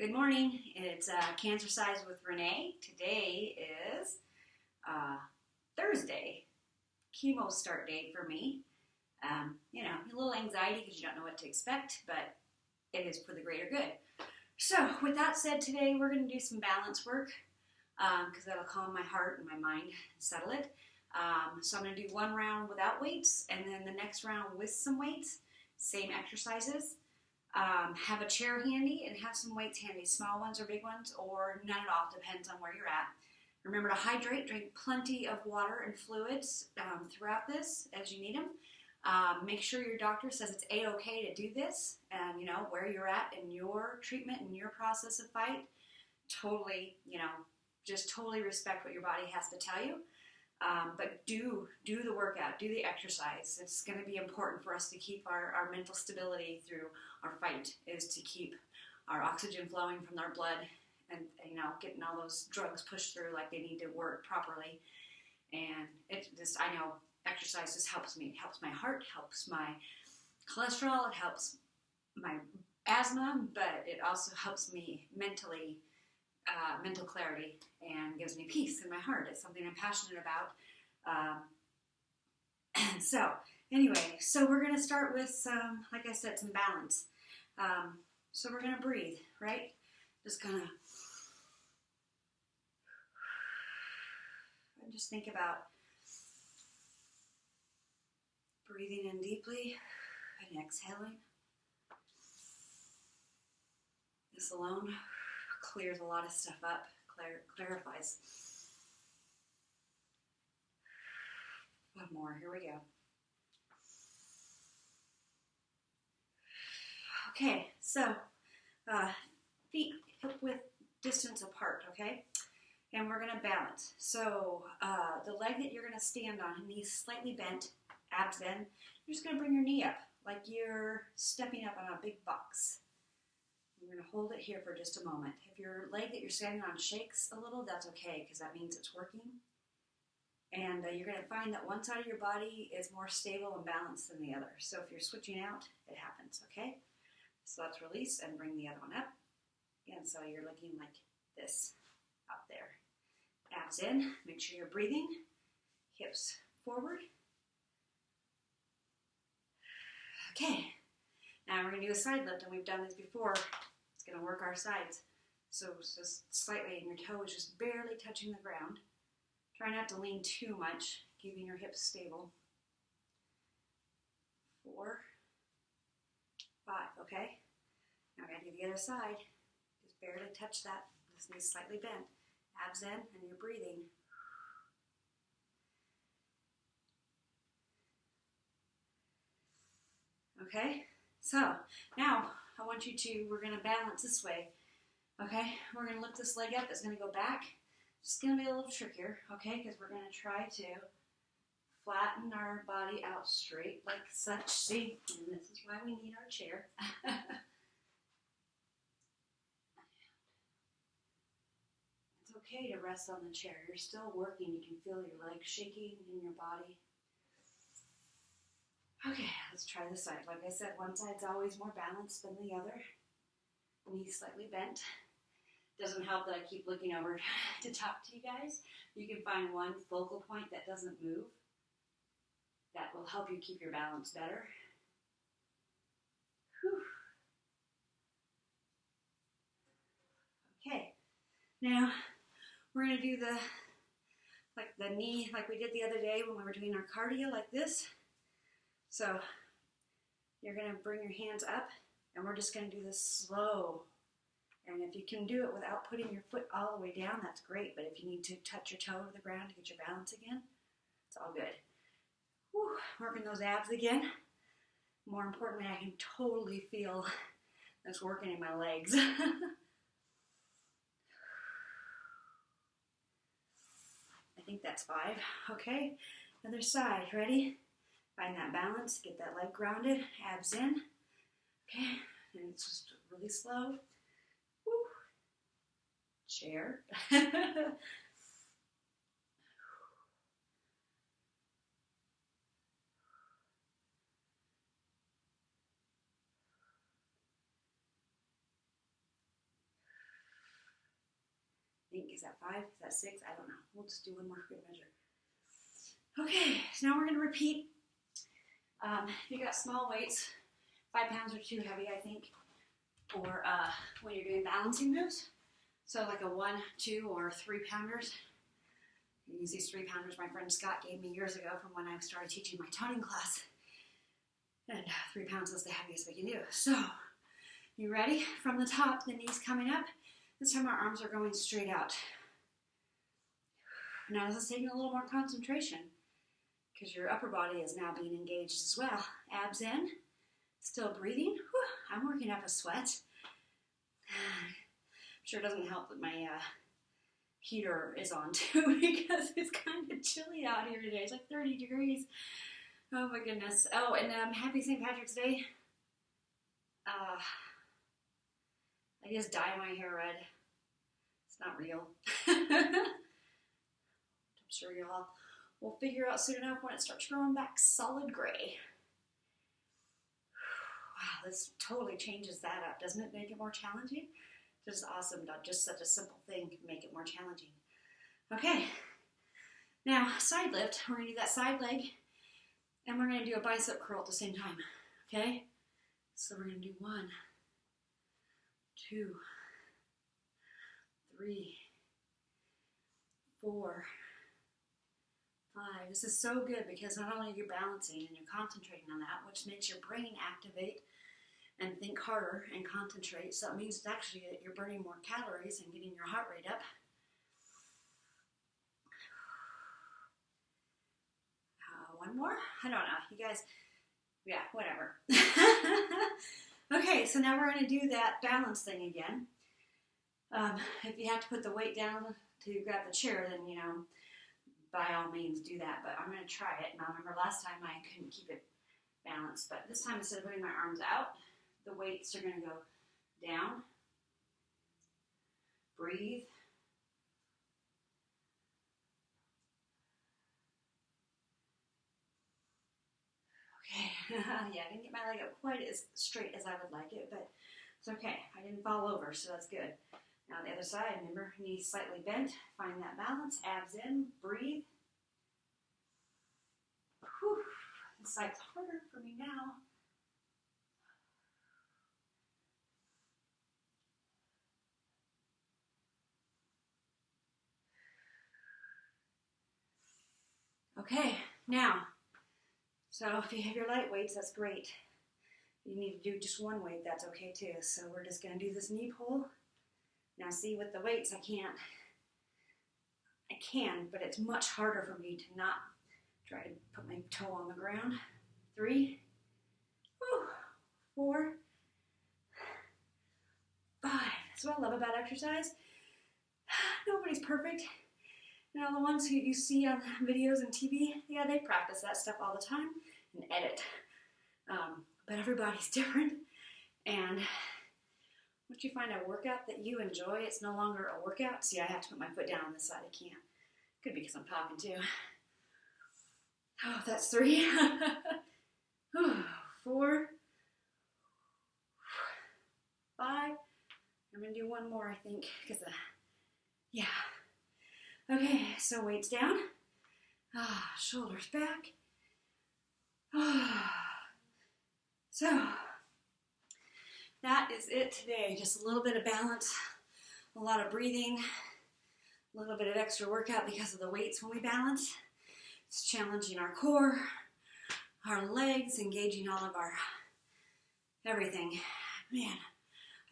Good morning. It's Cancercize with Renee. Today is Thursday, chemo start day for me. A little anxiety because you don't know what to expect, but it is for the greater good. So, with that said, today we're going to do some balance work because that'll calm my heart and my mind and settle it. So, I'm going to do one round without weights and then the next round with some weights, same exercises. Have a chair handy and have some weights handy, small ones or big ones, or none at all, depends on where you're at. Remember to hydrate, drink plenty of water and fluids throughout this as you need them. Make sure your doctor says it's a-okay to do this, and where you're at in your treatment and your process of fight. Totally, just totally respect what your body has to tell you. But do the workout, do the exercise. It's going to be important for us to keep our mental stability through our fight, is to keep our oxygen flowing from our blood and getting all those drugs pushed through like they need to work properly. And I know exercise just helps me. It helps my heart, helps my cholesterol, it helps my asthma, but it also helps me mentally. Mental clarity, and gives me peace in my heart. It's something I'm passionate about. So we're going to start with some, like I said, some balance. So we're going to breathe, right? Just kind of, and just think about breathing in deeply and exhaling. This alone clears a lot of stuff up, clarifies. One more, here we go. Okay, so feet hip-width distance apart, okay? And we're going to balance. So the leg that you're going to stand on, knees slightly bent, abs bent, you're just going to bring your knee up like you're stepping up on a big box. We're going to hold it here for just a moment. If your leg that you're standing on shakes a little, that's okay, because that means it's working. And you're going to find that one side of your body is more stable and balanced than the other. So if you're switching out, it happens, okay? So let's release and bring the other one up. And so you're looking like this out there. Abs in, make sure you're breathing. Hips forward. Okay. Now we're going to do a side lift, and we've done this before. It's going to work our sides. So just slightly, and your toe is just barely touching the ground. Try not to lean too much, keeping your hips stable. 4, 5, okay? Now we're going to do the other side. Just barely touch that. This knee's slightly bent. Abs in, and you're breathing. Okay? So, now, we're going to balance this way, okay? We're going to lift this leg up, it's going to go back. It's going to be a little trickier, okay? Because we're going to try to flatten our body out straight like such. See? And this is why we need our chair. It's okay to rest on the chair. You're still working. You can feel your legs shaking in your body. Okay, let's try this side. Like I said, one side's always more balanced than the other. Knees slightly bent. Doesn't help that I keep looking over to talk to you guys. You can find one focal point that doesn't move. That will help you keep your balance better. Whew. Okay, now we're going to do the knee like we did the other day when we were doing our cardio, like this. So you're going to bring your hands up, and we're just going to do this slow. And if you can do it without putting your foot all the way down, that's great. But if you need to touch your toe to the ground to get your balance again, it's all good. Whew, working those abs again. More importantly, I can totally feel that's working in my legs. I think that's 5. Okay, other side. Ready? Find that balance, get that leg grounded, abs in. Okay, and it's just really slow. Woo. Chair. think, is that 5? Is that 6? I don't know. We'll just do one more good measure. Okay, so now we're going to repeat. If you got small weights, 5 pounds are too heavy, I think, or when you're doing balancing moves. So like a 1, 2, or 3 pounders. I use these 3 pounders my friend Scott gave me years ago from when I started teaching my toning class. And 3 pounds is the heaviest we can do. So, you ready? From the top, the knees coming up. This time our arms are going straight out. Now this is taking a little more concentration because your upper body is now being engaged as well. Abs in, still breathing. Whew, I'm working up a sweat. I'm sure it doesn't help that my heater is on too because it's kind of chilly out here today. It's like 30 degrees. Oh my goodness. Oh, and happy St. Patrick's Day. I just dye my hair red. It's not real. I'm sure y'all will figure out soon enough when it starts growing back solid gray. Wow, this totally changes that up. Doesn't it make it more challenging? Just awesome. Just such a simple thing can make it more challenging. Okay. Now, side lift. We're going to do that side leg. And we're going to do a bicep curl at the same time. Okay? So we're going to do 1, 2, 3, 4, 5. This is so good because not only are you balancing and you're concentrating on that, which makes your brain activate and think harder and concentrate. So it means it's actually that you're burning more calories and getting your heart rate up. One more? I don't know. You guys, yeah, whatever. Okay, so now we're going to do that balance thing again. If you have to put the weight down to grab the chair, then, you know, by all means do that. But I'm going to try it. And I remember last time I couldn't keep it balanced. But this time, instead of putting my arms out, the weights are going to go down. Breathe. Okay, yeah, I didn't get my leg up quite as straight as I would like it, but it's okay. I didn't fall over, so that's good. Now the other side, remember, knees slightly bent. Find that balance, abs in, breathe. Whew, this side's harder for me now. Okay, now, so if you have your light weights, that's great. If you need to do just one weight, that's okay too. So we're just going to do this knee pull. Now see, with the weights, I can, but it's much harder for me to not try to put my toe on the ground. 3, 4, 5. That's what I love about exercise. Nobody's perfect. You know, the ones who you see on videos and TV, yeah, they practice that stuff all the time and edit. But everybody's different. And once you find a workout that you enjoy, it's no longer a workout. See, I have to put my foot down on this side. I can't. Could be because I'm talking too. Oh, that's 3. 4. 5. I'm going to do one more, I think, because, yeah. Okay, so weights down. Shoulders back. So, that is it today. Just a little bit of balance, a lot of breathing, a little bit of extra workout because of the weights when we balance. It's challenging our core, our legs, engaging all of our everything. Man,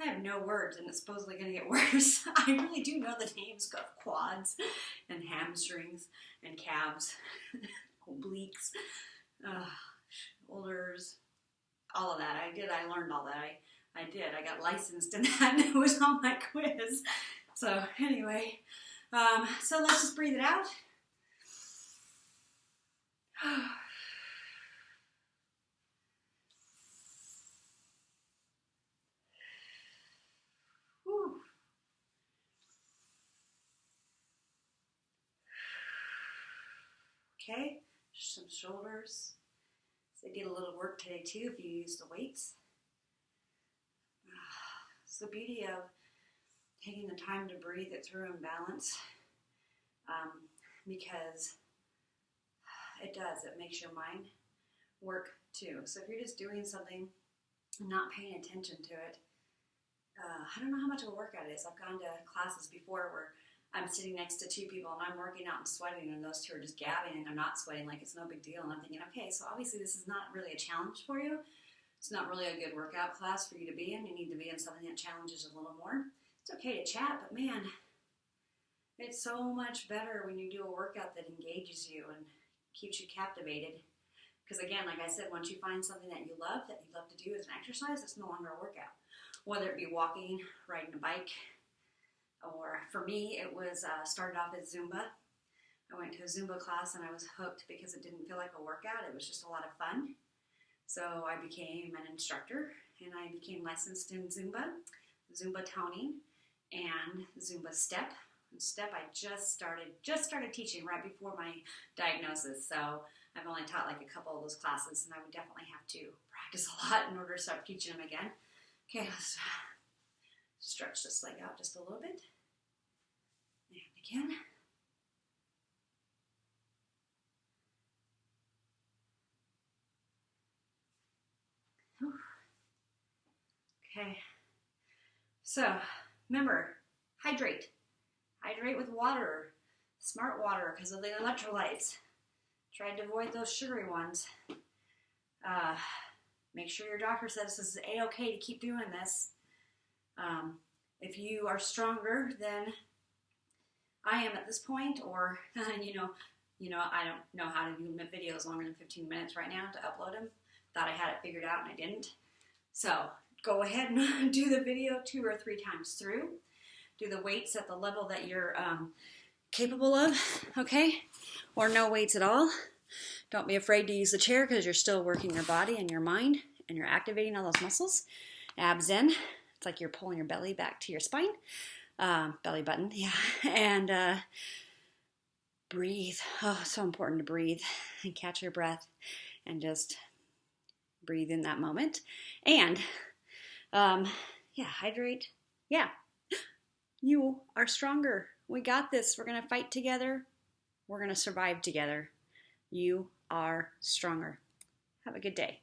I have no words and it's supposedly going to get worse. I really do know the names of quads and hamstrings and calves, obliques, shoulders, all of that. I learned all that. I got licensed in that and it was on my quiz. So anyway, so let's just breathe it out. Okay, some shoulders. So they did a little work today too if you use the weights. It's the beauty of taking the time to breathe it through and balance, because it does. It makes your mind work too. So if you're just doing something and not paying attention to it, I don't know how much of a workout it is. I've gone to classes before where I'm sitting next to two people and I'm working out and sweating, and those two are just gabbing and they're not sweating like it's no big deal. And I'm thinking, okay, so obviously this is not really a challenge for you. It's not really a good workout class for you to be in. You need to be in something that challenges a little more. It's okay to chat, but man, it's so much better when you do a workout that engages you and keeps you captivated. Because again, like I said, once you find something that you love to do as an exercise, it's no longer a workout. Whether it be walking, riding a bike, or for me, it was started off as Zumba. I went to a Zumba class and I was hooked because it didn't feel like a workout. It was just a lot of fun. So I became an instructor and I became licensed in Zumba, Zumba toning, and Zumba step. And step I just started teaching right before my diagnosis. So I've only taught like a couple of those classes, and I would definitely have to practice a lot in order to start teaching them again. Okay, let's stretch this leg out just a little bit. And again. Okay. So, remember, hydrate. Hydrate with water, smart water, because of the electrolytes. Try to avoid those sugary ones. Make sure your doctor says this is A-okay to keep doing this. If you are stronger than I am at this point, or I don't know how to do videos longer than 15 minutes right now to upload them. Thought I had it figured out and I didn't. So go ahead and do the video 2 or 3 times through. Do the weights at the level that you're capable of, okay? Or no weights at all. Don't be afraid to use the chair because you're still working your body and your mind and you're activating all those muscles. Abs in. It's like you're pulling your belly back to your spine. Belly button, yeah. And breathe. Oh, so important to breathe and catch your breath and just breathe in that moment. And hydrate. Yeah. You are stronger. We got this. We're going to fight together. We're going to survive together. You are stronger. Have a good day.